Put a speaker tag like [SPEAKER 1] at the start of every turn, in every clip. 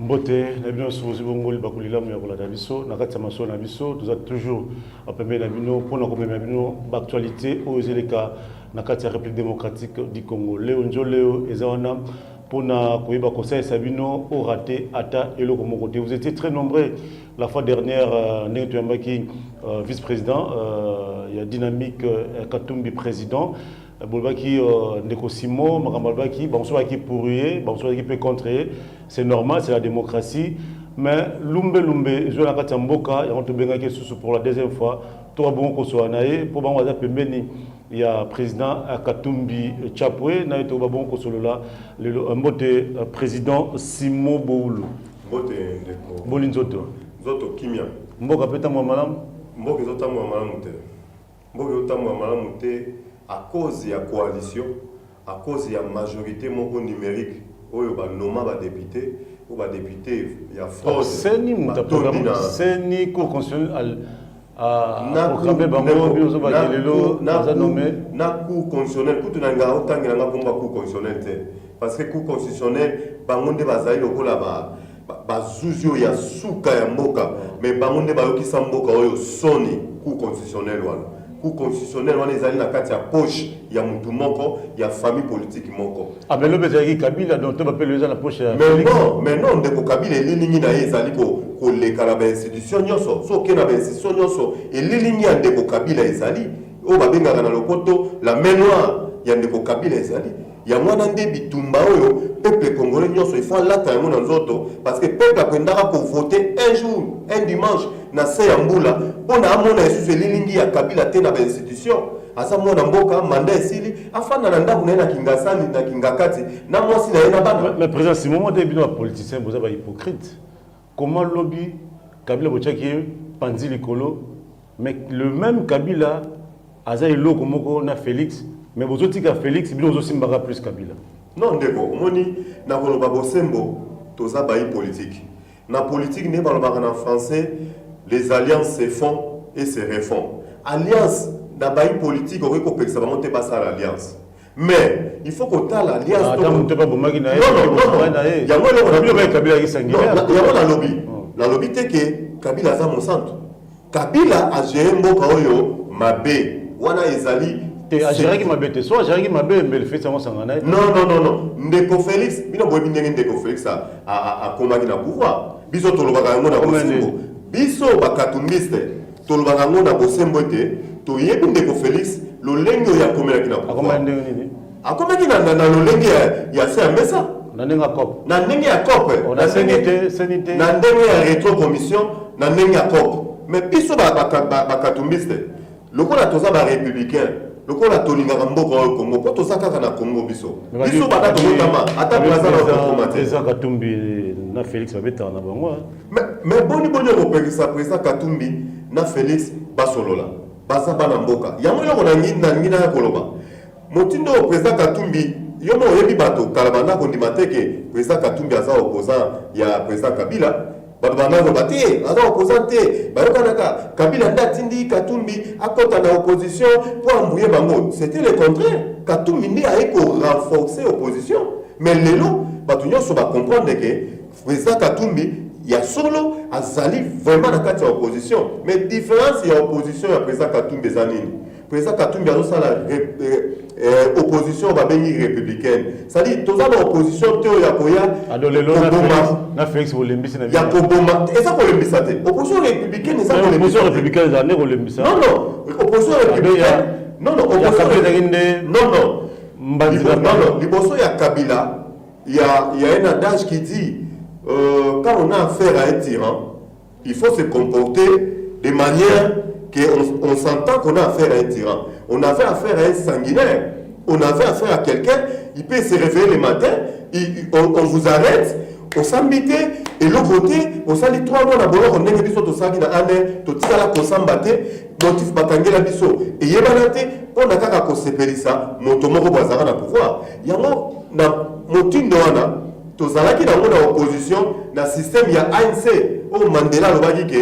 [SPEAKER 1] Mbote, nous sommes toujours toujours pour l'actualité aux élections dans la République démocratique du Congo. Léo Njoleo et Zawana pour na koyeba conseil Sabino au raté ata et le côté. Vous étiez très nombreux la fois dernière vice-président, il y a dynamique Katumbi président. Bolbaki Ndeko Simon, Makambalbaki, bonsoir qui pourrier, bonsoir qui peut contrer, c'est normal, c'est la démocratie. Mais Lumbe, je vais à Mboka, il y a un peu pour la deuxième fois. Toi, bon, qu'on soit naïe, pour moi, il y a le président Katumbi Chapwe, il y a bon, qu'on soit là, le président Simon Boulu.
[SPEAKER 2] Mbote Ndeko.
[SPEAKER 1] Bolinzoto.
[SPEAKER 2] Zoto Kimia.
[SPEAKER 1] Mboka peta moi madame.
[SPEAKER 2] Mboka zota moi madame te. Mboka zota moi madame te. À cause de la coalition, à cause de la majorité numérique, où il y a des députés, où il y a des députés, il y a fraude.
[SPEAKER 1] C'est ni cour constitutionnelle à programmer bango biozo ba kelelo za nommé
[SPEAKER 2] na cour constitutionnelle tout na nga otangi na komba cour constitutionnelle parce que cour constitutionnelle bango nde bazali lokola ba zuzio ya suka ya mboka mais bango nde bayokisa mboka oyo soni cour constitutionnelle wana. Cour constitutionnel, on est allé dans la poche, il y a mon moko, il y a famille politique moko.
[SPEAKER 1] Ah mais le bézaki Kabila donc tu m'appelles les gens la poche.
[SPEAKER 2] Mais non, de Kabila les lignes na ezali ko les kala institution nyoso, so ke na institution nyoso et les lignes de Kabila ezali, o ba benga na lopoto la mémoire, il y a de Kabila ezali. Il y a moins de bitumba oyo peuple congolais nyoso il faut là ta mon nzoto parce que peuple apprendra pour voter un jour, un dimanche na Seyambula on a mon isusu lilingi ya Kabila te na ba institution asa mona mboka manda esili afana na ndaku na kingasani na kingakati na mosi na ena bana
[SPEAKER 1] mais président si moment de bino politicien vous avez hypocrite comment lobby Kabila bochaki pandi likolo mais le même Kabila aza iloko moko na Félix mais vous autres que Félix bino aussi mbaka plus Kabila
[SPEAKER 2] non ndeko moni na koloba bosembo toza ba politique na politique ne balobaka na français. Les alliances se font et se refont. Alliance, d'abord politique, on peut que ça va monter pas ça l'alliance. Mais il faut qu'on ait l'alliance.
[SPEAKER 1] Attends, tu pas bon
[SPEAKER 2] non. Il y a la lobby. La lobby c'est que Kabila a mon centre. Kabila a géré Mboka Oyo, Mabé, Wana Ezali.
[SPEAKER 1] Tu as géré Mabé, soit géré Mabé, mais le fait ça s'en a.
[SPEAKER 2] Non. Ndeko Félix, il y a Ndeko Félix à combattre le pouvoir. Biso Tolobaka na Bosembo. Biso bakatumbiste tolobaka ngo na bosembo te toyebi Ndeko Félix lolengo ya komela kina akomaki na lolengo ya se mesa
[SPEAKER 1] na ndenge cop
[SPEAKER 2] na ndenge ya cop
[SPEAKER 1] na senité
[SPEAKER 2] na ndenge ya rétro commission na ndenge ya cop mais biso bakatumbiste lokola toza ba républicain lokola tolingaka mboka oyo Congo po toza kaka na Congo biso baka tomotama ata plaza na komate
[SPEAKER 1] eza Katumbi na Félix babetaka na bango
[SPEAKER 2] mais boni kopekisa président Katumbi na Félix basolola baza bana mboka yango yoko na ngina ya koloba motindo président Katumbi yomo oyebi bato kala banda kondima teke président Katumbi aza opposant ya président Kabila bato banda ko bati aza opposant te bayokanaka Kabila ndatindi Katumbi akota na opposition pour embrouiller bango c'était le contraire Katumbi ndi aiko renforcer opposition mais lelo bato nyonso ba comprendre que président Katumbi il y a solo azali vraiment dans la opposition mais différence il y a opposition à président Katumbi zanini président Katumbi a la opposition va venir républicaine ça dit tous la opposition théo ya koya
[SPEAKER 1] adolelo na Félix Olembisa
[SPEAKER 2] ya koboma et ça Olembisa te opposition républicaine ça
[SPEAKER 1] opposition républicaine za ne Olembisa
[SPEAKER 2] non opposition républicaine non liboso ya Kabila il y a un adage qui dit quand on a affaire à un tyran, il faut se comporter de manière qu'on s'entend qu'on a affaire à un tyran. On avait affaire à un sanguinaire. On avait affaire à quelqu'un, il peut se réveiller le matin, on vous arrête, on s'embite, et l'autre côté, on s'allie 3 mois d'abord, on est biso to sagi na ane, to tika ko sambate, motif bakangela biso. Et yebanate, on a kaka ko sepelisa, motomoko bazara na pouvoir. Yango na motindo wana tozalaki dans la opposition dans le système il y a ANC au Mandela lobaki que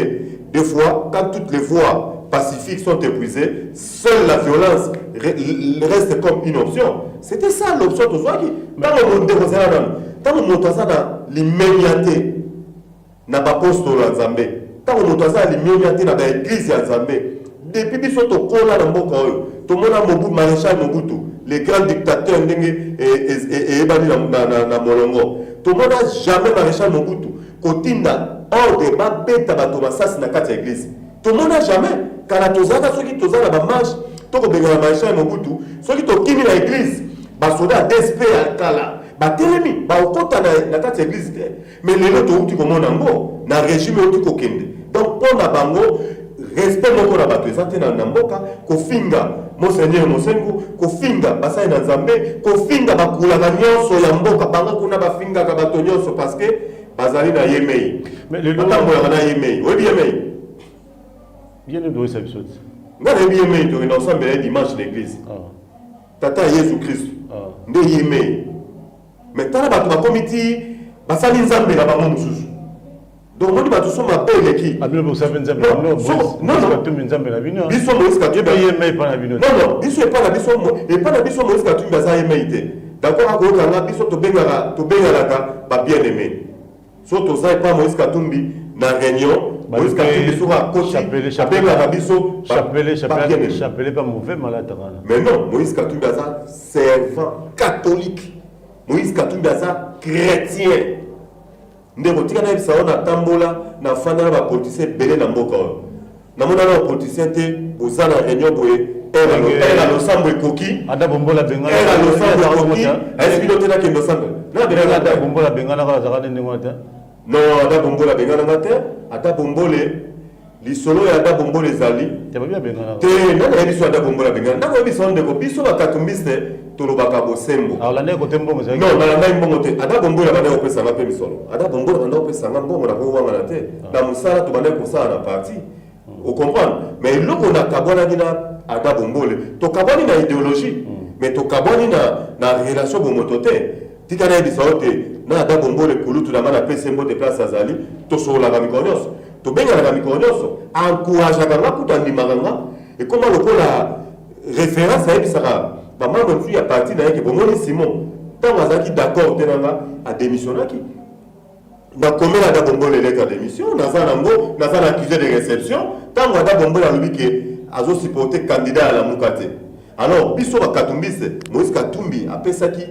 [SPEAKER 2] des fois quand toutes les voies pacifiques sont épuisées seule la violence reste comme une option c'était ça l'option tozwaki tant le monde dans l'immédiateté na bapostolo ya Nzambe. Tango moto aza alimionia te na baeglise ya Nzambe. Depuis biso tokola na mboka oyo, tomona Mobutu, Maréchal Mobutu, le grand dictateur ndenge ebani na molongo. Tomona jamais Maréchal Mobutu kotinda ordre babeta bato masasi na kati ya église. Tomona jamais kana tozaka soki tozala ba marche toko bengala Maréchal Mobutu, soki tokimi na église, basoda DSP akala, batelemi ba okota na kati ya église te. Mais lelo touti komona ngo na régime outi kokende. Donc pour na bango respect moko na bato ezate na mboka kofinga Monseigneur Mosengo, kofinga basai na Nzambe, kofinga bakulaka nyonso ya mboka bango kuna bafinga ka bato nyonso parce que bazali na yemei. Mais le temps ya na yemei, oui bien yemei.
[SPEAKER 1] Bien le doit s'absout.
[SPEAKER 2] Ngana bien yemei to na ensemble les dimanche l'église. Tata Jésus Christ. Nde yemei. Mais tala bato ba comité basali Nzambe na bango mususu. Donc on dit que tout ma belle qui
[SPEAKER 1] abino bo saven Nzambe non tout Nzambe na bino
[SPEAKER 2] biso Moïse Katumbi
[SPEAKER 1] yemei pas na bino
[SPEAKER 2] non biso et pas na biso et pas na biso Moïse Katumbi baza yemei te d'accord ako kanga biso to bengala ba bien aimé so to sai pas Moïse Katumbi na réunion Moïse Katumbi sera coach bengala biso chapelle pas mauvais malade. Mais non, Moïse Katumbi baza servant catholique, Moïse Katumbi baza chrétien. Ndeko tika na bisa ona tambola na fana ba politicien belé na mboka. Na mona na politicien te bozana réunion boye era lo sambo ekoki
[SPEAKER 1] ada bombola bengana
[SPEAKER 2] era lo sambo ekoki est-ce que l'autre na kendo sambo na
[SPEAKER 1] benga ada bombola bengana ka zakane ndingo ata
[SPEAKER 2] non ada bombola bengana ngate ata bombole lisolo ya ada bombole zali
[SPEAKER 1] te ba bengana
[SPEAKER 2] te na biso ada bombola bengana na ko biso ndeko biso bakatumbiste tolobaka bosembo
[SPEAKER 1] alors la ko tembo ngeza
[SPEAKER 2] non na ngai mbongo te ada bombola bana ko pesa ngape misolo ada bombola bana ko pesa ngambongo na ko wanga na te na musala to bana ko sala na parti au comprendre mais loko na kabwana dina ada bombole to kabwani na idéologie mais to kabwani na relation bomotote tika na bisote na ada bombole kulutu na mana pesa mbo de place azali to sola ga mikonyos to benga na mikonyos encourage ga ngakuta ndimanga et comment lokola référence à ebisaka ba membre tu ya parti na yeke bomoni Simon tant azaki d'accord tenanga a démissionnaki na komela da bombole lettre de démission na za nango na za accusé de réception tant ada bombole alobi ke azo supporter candidat à la mukate alors biso ba katumbise Moïse Katumbi apesaki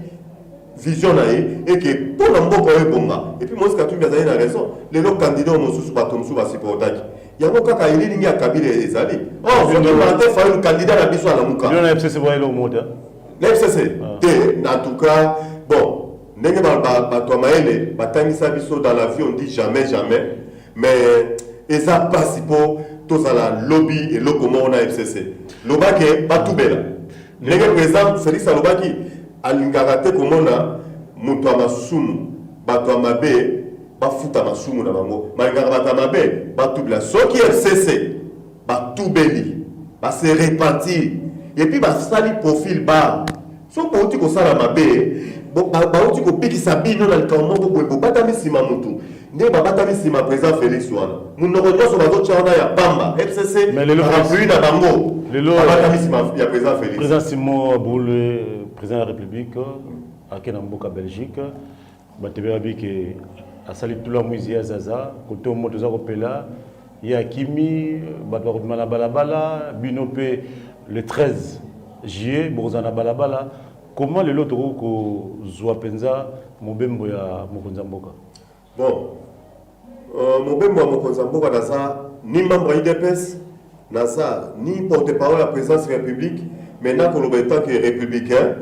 [SPEAKER 2] vision na ye et que pour na mboko ebonga et puis Moïse Katumbi azali na raison les autres candidats mosusu bato mosusu ba supportaki yango kaka elilingi akabile ezali oh soki Martin Fayulu candidat na biso à la muka
[SPEAKER 1] yo na FCC boyelo mota
[SPEAKER 2] na FCC te en tout cas bon ndenge bato maele batangisa biso dans la vie on dit jamais mais eza pasi po tozala lobby et lokomo na FCC lobake batubela ndenge président Félix alobaki alingaka te komona moto ya masumu bato ya mabe bafuta masumu na bango malingaka bato ya mabe batubela soki FCC batubeli base repentir et puis basali profil bas so bauti kosala mabe bauti kopikisa bino na likambo moko boye bobatami nsima motu nde babatami nsima président Félix wana munoko nyonso bazotia wana ya pamba FCC rappui na bango babatami nsima ya président Félix.
[SPEAKER 1] Président Simon Boule, président de la République akena mboka Belgique batebe babiki asali tula mwizi ya zaza kote moto za kopela ya kimi bato bakobima na balabala bino pe le 13 juillet bozana balabala. Comment les autres kozwa penza mobembo ya mokonza mboka?
[SPEAKER 2] Bon, mobembo ya mokonza mboka naza ni membre ya IDPS, naza ni porte-parole à la présidence de la République, maintenant qu'on le tant que républicain,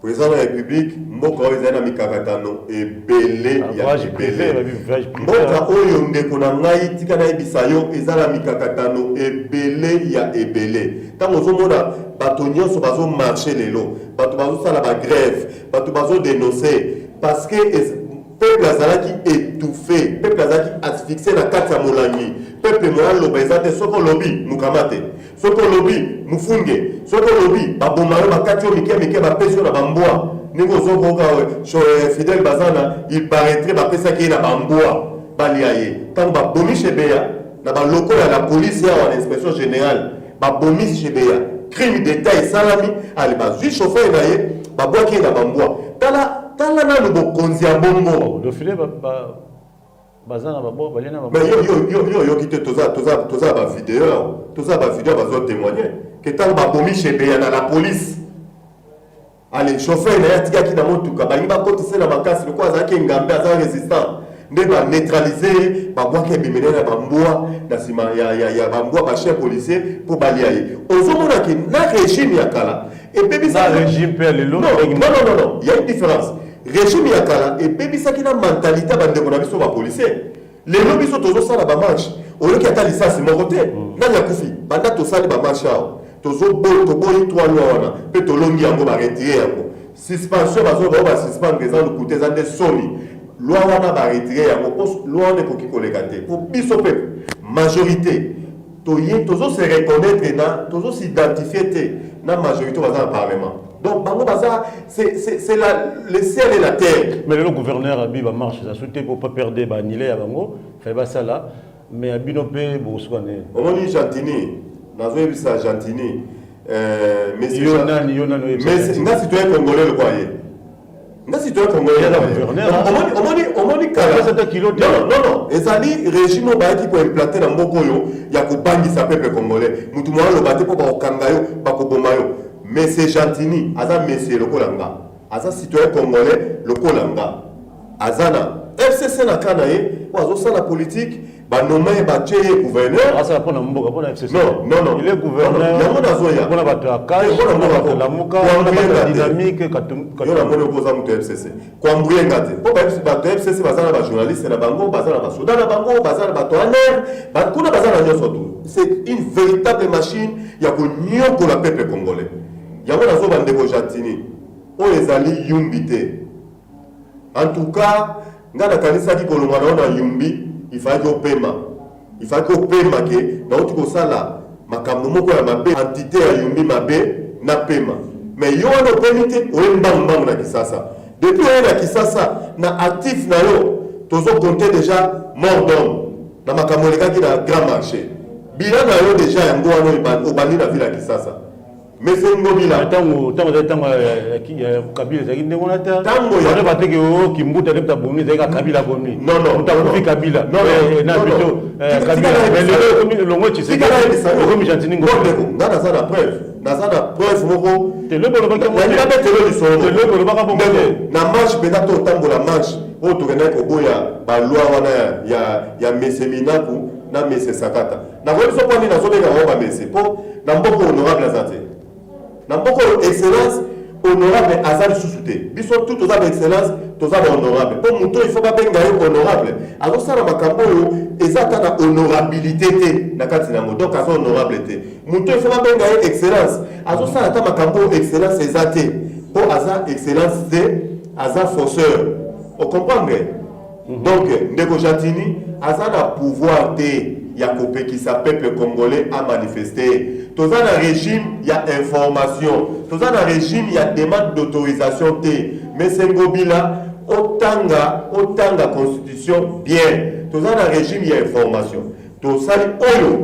[SPEAKER 2] président de la République, mboka oyo ezali na mikakatano ebele ya ebele. Mboka oyo ndeko na ngai tika na yebisa yo ezala mikakatano ebele ya ebele. Tango ozomona bato nyonso bazo marcher lelo, bato bazo sala ba grève, bato bazo dénoncer parce que peuple azalaki étouffé, peuple azalaki asphyxié na kati ya molangi. Peuple moya loba ezate soko lobi mukamate, soko lobi mufunge, soko lobi babomaro bakati yo mike bapesi yo na bambwa. Ningo zokoka Fidel Bazana il paraîtrait bapesaki na bambwa balia ye. Tango babomi chebeya na baloko ya la police ya en inspection générale babomi chebeya crime d'état salami ali bazui chauffeur na ye babwaki na bambwa tala nanu bokonzi ya bongo
[SPEAKER 1] le filet bazana babo balena babo.
[SPEAKER 2] Mais yo qui te toza ba vidéo bazo témoigner que tant ba bomi chez Béana la police. Allez, chauffeur na yatika ki na motuka ba ngiba kotise na makasi le kwa za ki ngambe za résistant. Nde ba neutraliser ba bwa ke bimene na bambwa na sima ya bambwa ba chef policier pour baliaye. Ozomona ki na régime ya kala et baby ça
[SPEAKER 1] régime père le
[SPEAKER 2] non, il y a une différence. Régime ya kala et baby ça qui na mentalité ba ndeko na biso ba policier. Les lobbies sont toujours ça la marche. Au lieu qu'il y a ça c'est mon côté. N'a ya kufi. Banda to ça ba marche ao. Tozo bo to boyi 3 mois wana. Pe to longi yango ba retirer yango. Suspension bazo ba suspendre les gens de côté za de somi. Loi wana ba retirer yango. Loi ne ko ki kolekate. Pour biso peuple majorité tozo se reconnaître na tozo s'identifier na majorité dans le parlement. Donc bango baza c'est le ciel et la terre.
[SPEAKER 1] Mais le gouverneur Abi ba marche ça souhaité pour pas perdre ba annuler ya bango fait ba ça là mais Abino pe bo soane.
[SPEAKER 2] On dit Gentini, nazo ebisa Gentini
[SPEAKER 1] mais Yonani
[SPEAKER 2] mais nga citoyen congolais le croyez. Nga citoyen congolais le gouverneur. On dit kala
[SPEAKER 1] ça kilo
[SPEAKER 2] non ezali régime ba qui pour implanter na mboko yo ya ko bangisa peuple congolais. Mutu mwa lo baté po ba okanga yo ba ko boma yo. Mais c'est Gentini, Aza Messie le Kolanga, Aza citoyen congolais le Kolanga, Azana, FCC na Kanae, Oazo ça la politique, ba nommé ba tché gouverneur.
[SPEAKER 1] Ah ça pour Namboka pour FCC.
[SPEAKER 2] Non.
[SPEAKER 1] Il est gouverneur.
[SPEAKER 2] Il y a mon azoya.
[SPEAKER 1] Pour la bataille, pour la Mouka, pour la dynamique,
[SPEAKER 2] il y a mon opposant au FCC. Kwambouye ngate. Pour ba FCC bazana ba journaliste na bango, bazana ba soda na bango, bazana ba toaner, ba kuna bazana nyoso tout. C'est une véritable machine, il y a ko nyoko la peuple congolais. Yango nazo bandeko Gentini o ezali yumbi te. En tout cas ngana kanisa ki kolonga na yumbi il faut que pema ke na otiko sala makambo moko ya mabe entité ya yumbi mabe na pema mais yo no permite o mbamba na kisasa depuis on na kisasa na actif na yo tozo compter déjà mort d'homme na makambo leka ki na grand marché bilan na yo déjà yango wana obani na ville ya kisasa. Mais c'est une mobile.
[SPEAKER 1] Tango Kabila zaki ndeko na ta.
[SPEAKER 2] Tango ya
[SPEAKER 1] ba teke o kimbuta lepta bomi zaka Kabila bomi.
[SPEAKER 2] Non.
[SPEAKER 1] Takufi Kabila.
[SPEAKER 2] Non.
[SPEAKER 1] Na bito Kabila. Mais le comme longo tu sais. Comme Gentini ngo.
[SPEAKER 2] Ngana za na preuve. Naza na preuve moko.
[SPEAKER 1] Te le bolo baka mo.
[SPEAKER 2] Na ngaba te le so.
[SPEAKER 1] Te le bolo baka mo.
[SPEAKER 2] Na marche pena to tambo la marche. O to kena ko boya ba loi wana ya meseminaku na mese sakata. Na ko so poni na zo benga ba mese po na mboko honorable azate. N'amboko excellence honorable azali susute biso tout aux excellence tous honorable pour muto il faut pas benga honorable alors ça na makambo yo ezata na honorabilité te na kati na mo donc azo honorable te muto il faut pas benga excellence alors ça na makambo excellence ezate pour aza excellence te aza forceur on comprend bien donc ndeko Gentini aza na pouvoir te ya kopekisa peuple congolais a manifester. Tous un régime, il y a information. Tous un régime, il y a demande d'autorisation. Mais c'est Ngobila, autant constitution, bien. Tous un régime, il y a information. Tout ça,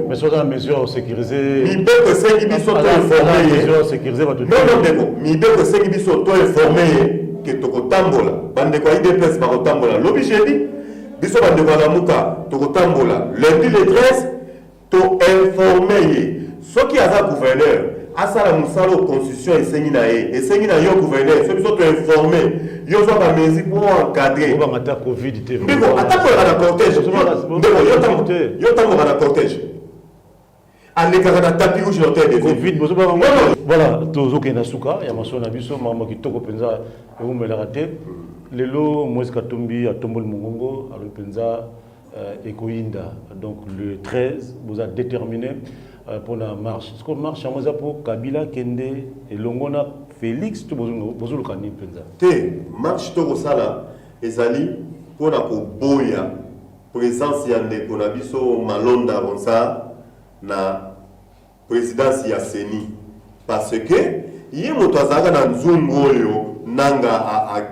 [SPEAKER 1] mais sur la mesure sécurisée.
[SPEAKER 2] Il peut que c'est qui sont informés.
[SPEAKER 1] Mesure sécurisée va tout.
[SPEAKER 2] Non, il peut que c'est qui sont informés que tu tambola. Bande quoi il déplace par tambola. L'obligé biso bande quoi la muka, tu tambola. Lundi le 13, tu informé. Ce qui a un gouverneur, à ça la moussalo constitution et sengi na yo gouverneur, ceux qui sont informés, yo sont pas mesures pour encadrer.
[SPEAKER 1] On va mater Covid.
[SPEAKER 2] Mais bon, attends pour la cortège. Yo tango na cortège. Allez quand na tapis rouge dans terre de
[SPEAKER 1] Covid, voilà, tozo ke na suka, ya maso na biso mama kitoko penza e vous me la raté. Lelo Moïse Katumbi a tombé le mongongo, alors penza Ekoinda. Donc le 13, vous avez déterminé pour la marche. Ce qu'on marche à Moza pour Kabila Kende et Longona Félix, tout le cani penza.
[SPEAKER 2] Te marche to sala ezali pour la boya présence yande kona biso malonda bonsa na présidence ya Seni parce que yé moto azaka na nzungu oyo nanga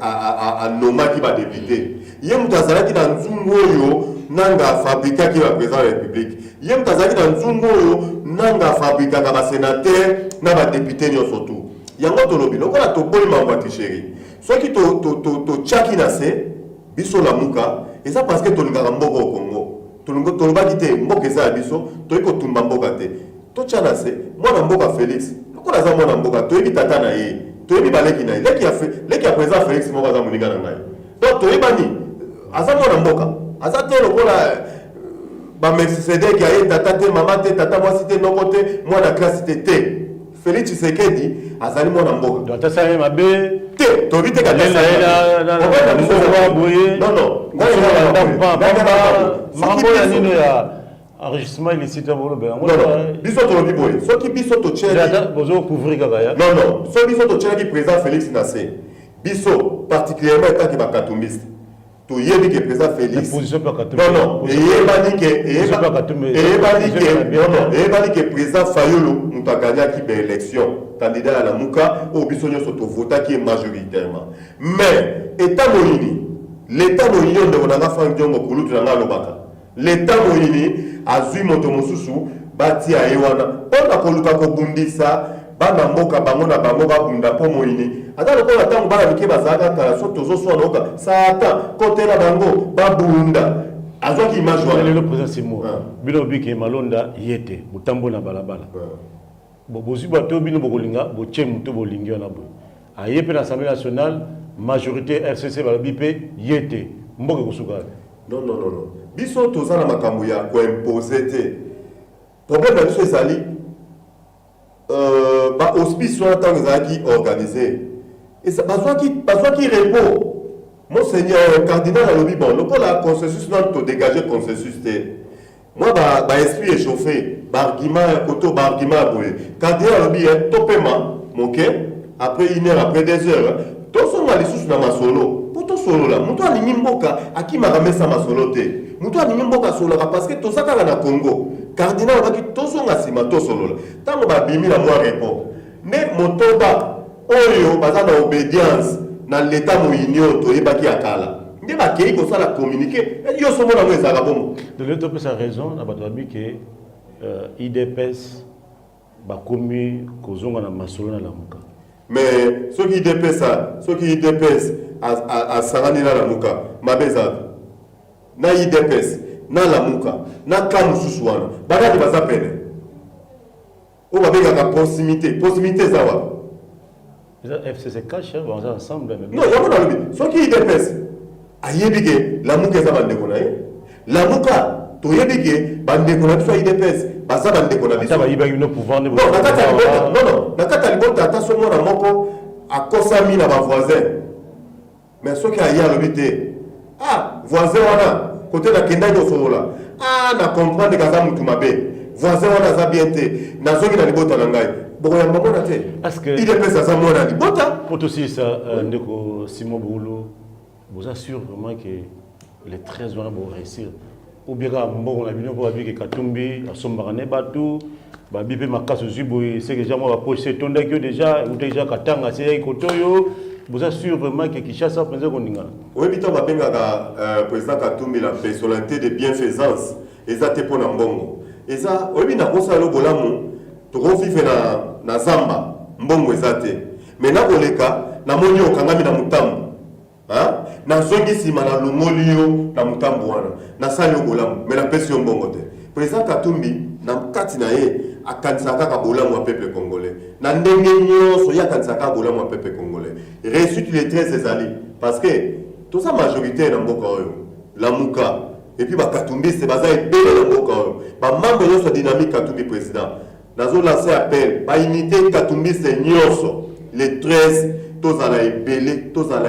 [SPEAKER 2] a noma ki ba député yé moto azaka na nzungu oyo nanga fabrika ki ba président de la République yé moto azaka na nzungu oyo nanga fabrika ka ba sénateur na ba député nyonso tout yango tolobi lokola to boyi mambo ya kisheri soki to chaki na se biso la muka Et ça parce que tu as un au Congo. Tu as quitté Mboka za biso, tu as kotumba Mboka te. To tchana se, moi na Mboka Félix. Ko na za moi na Mboka, tu es tata na ye. Tu es baleki na ye. Leki a présent Félix Mboka za moninga na ngai. Donc tu es bani. Aza moi na Mboka. Aza te lokola ba Mercedes qui a tata te maman te tata moi cité non côté, moi na classe te. Félix Tshisekedi azali moi na Mboka.
[SPEAKER 1] Donc ça c'est ma bé.
[SPEAKER 2] Te, to vite ka
[SPEAKER 1] non non. Marambo ya nino ya enregistrement illicite bolo be.
[SPEAKER 2] Non non. Biso to lobi boye. Soki biso to tchela.
[SPEAKER 1] Data bozo couvrir kaka ya.
[SPEAKER 2] Non non. So biso to tchela ki président Félix Nassé. Biso particulièrement état ki ba katumbiste. To yebi ke président Félix.
[SPEAKER 1] Position pas Katumbi.
[SPEAKER 2] Non non. Et que président Fayolo Moutagania qui est élection candidat à la Mouka au bisonyo soto vota qui est majoritairement. Mais état moyini, l'état moyini on a fait un kulutu na lobaka. L'état moyini azui moto mosusu bati a ewana. On a koluka ko bundisa bana mboka bango na bango ba bunda po moyini. Ata lokola tango bana bike bazaka kala soto zo so noka. Sa ata côté na bango ba bunda. Azwa ki image wana
[SPEAKER 1] le président Simo. Bino biki malonda yete butambo na balabala. Bozi bato bino bokolinga boche muto bolingi na bo. Ayepe na l'Assemblée nationale majorité RCC balabipé yete mboke kosuka.
[SPEAKER 2] Non non non non. Biso toza na makambo ya ko imposer te. Problème na biso ezali ba hospice wana tango ezalaki organisé. Et ça bazwa ki repos. Monseigneur cardinal alobi bon lokola consensus non to dégager consensus te. Moi ba esprit échauffé, ba argument koto ba argument boye. Cardinal alobi topema moké après 1 heure après 2 heures. To so ngali susu na masolo. Poto solo la muto alingi mboka akima ramesa masolo te. Muto alingi mboka solo parce que to saka na Congo. Cardinal alobi to so ngasima to solo la. Tango ba bimi na moi repos. Mais motoba oyo baza na obédience dans l'état moyenio to ebaki akala nde bakei ko sala communiquer yo somo na mweza la bomo
[SPEAKER 1] de l'autre peut sa raison na bato babi que IDPS ba komi kozonga na masolo na lamuka
[SPEAKER 2] mais ceux qui IDPS a sarani na lamuka mabeza na IDPS na lamuka na kamu suswana bakati baza pene o babeka ka proximité zawa
[SPEAKER 1] FCC cache, on va ensemble.
[SPEAKER 2] Non, il y a pas de ce qui est IDPS. Ayébike, la mouka ça bande konaï. La mouka, to yébike, bande konaï soit IDPS. Basa bande konaï.
[SPEAKER 1] Ça va y avoir une pouvoir de.
[SPEAKER 2] Non, nakata libota attention moi na moko a kosami na ba voisin. Mais ce qui a hier le bité. Ah, voisin wana, côté na kenda yo solola. Ah, na comprendre que ça mutu mabe. Voisin wana za bien te. Na zongi na libota na ngai.
[SPEAKER 1] Parce que pour aussi ça, Ndeko Simon Boulou, vous assure vraiment que les 13 vont réussir. Ou bien on a vu que Katumbi, à Sombarane Batou, Babi Makasu Zuboui, c'est que déjà moi poser ton deck déjà, ou déjà Katanga, c'est Kotoyo. Vous assure vraiment que Kishasa pensait qu'on y a.
[SPEAKER 2] Oui, mais tu vas bien président Katumbi la personnalité de bienfaisance, et ça te pour Nambongo. Et ça, oui, mais na kosa lo bolamu. Vivre na zamba mbongo ezate mais na koleka na moni okangami na mutambu hein na zongi sima na longolio na mutambu wana na sali obolamu mais na pesi mbongo te président Katumbi na kati na ye akanisa kaka bolamu wa peuple congolais na ndenge nyonso ya akanisa kaka bolamu wa peuple congolais réussite les 13 ezali parce que tout ça majorité na mboka oyo la muka et puis ba Katumbi c'est baza ebele na mboka oyo ba membre nyonso dynamique Katumbi président. Nous lancé appel à unité Katumbi c'est nyonso les 13 tous à la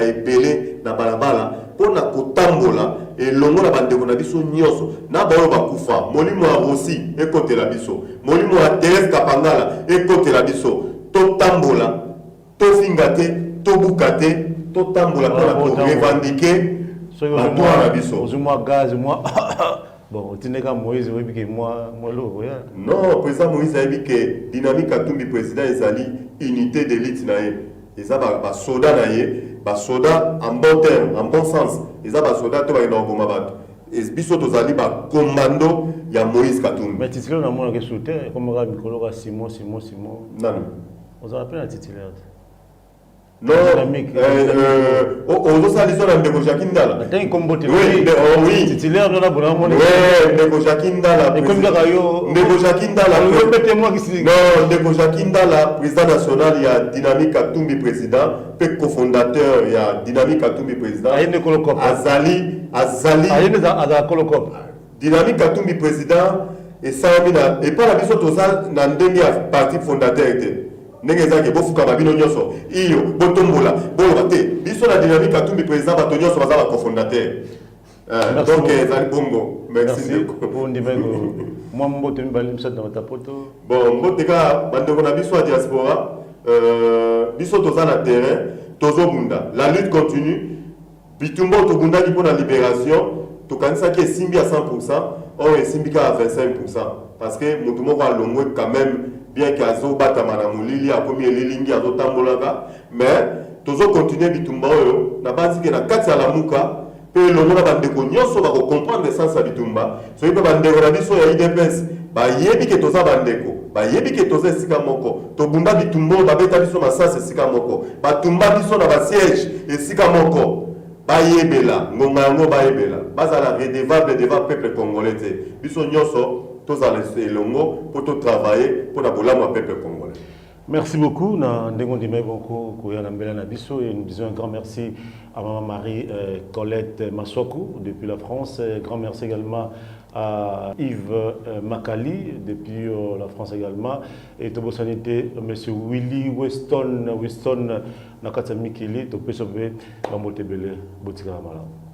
[SPEAKER 2] ébélé na balabala pour na kotambola et longo na bande na biso nyonso na bayo bakufa molimo a Rossi et côté la biso molimo a Thérèse Kapangala et côté la biso to tambola to fingate to bukate to tambola pour revendiquer la toi la biso
[SPEAKER 1] moi gaz moi. Bon, tu n'es qu'à Moïse, oui, que moi, l'eau,
[SPEAKER 2] non, président Moïse a dit que dynamique Katumbi président Ezali, unité d'élite naïe. Ils ont des soldats naïe, des soldats en bon terme, en bon sens. Ils ont des soldats qui sont dans le et biso tozali ba commando ya Moïse Katumbi.
[SPEAKER 1] Mais titulaire na mona ke souter comme Mikolo Simon.
[SPEAKER 2] Non.
[SPEAKER 1] On a appelé un titulaire.
[SPEAKER 2] Non, ozosali so na ndeko Jacques Ndala. Oui,
[SPEAKER 1] titulaire de la bonne
[SPEAKER 2] oui, ndeko Jacques Ndala.
[SPEAKER 1] Et comme
[SPEAKER 2] ndeko Jacques Ndala. Non, ndeko Jacques Ndala, président national, il y a Dynamique Katumbi président, pe cofondateur, il y a Dynamique Katumbi président. Azali. Dynamique Katumbi président et Samina et pas la biso toza na ndenge ya parti fondateur était. Ndenge zake bofuka babino nyoso iyo botombola bolote biso la Dynamique Katumbi président bato nyoso baza ba cofondateur. Donc ezali bongo. Merci
[SPEAKER 1] pour ndimengo. Moi mbote mbali msat na tapoto.
[SPEAKER 2] Bon mbote ka bandeko na biso ya diaspora biso toza na terrain tozo bunda. La lutte continue. Bitumbo to bunda ki pona libération. Tokanisa qui est simbi à 100%, or est simbi à 25%. Parce que Motumo va l'ongwe quand même, bien qu'il y a zo batamana moulili, a commis lilingi, a zo tambolaka, mais tozo continuer bitumba yo, na basi que na kati à la muka, pe l'ongo na bandeko nyoso va comprendre le sens à bitumba. So il peut bandeko na biso ya IDPS, ba yebi ke toza bandeko, ba yebi ke toza esika moko, to bunda bitumbo ba beta biso na sens esika moko, ba tumba biso na ba siège esika moko. Bayebela, ngongango bayebela. Bazala redevable devant peuple congolais. Biso nyoso, tozala elongo pour travailler pour la bolama peuple congolais.
[SPEAKER 1] Merci beaucoup. Na ndengo ndime boko koyana mbela na biso et nous disons un grand merci à maman Marie Colette Massokou depuis la France. Grand merci également à Yves Makali depuis la France également et Tobo Sanité monsieur Willy Weston Nakatsa Mikili to pesobe bamotebele botika mala.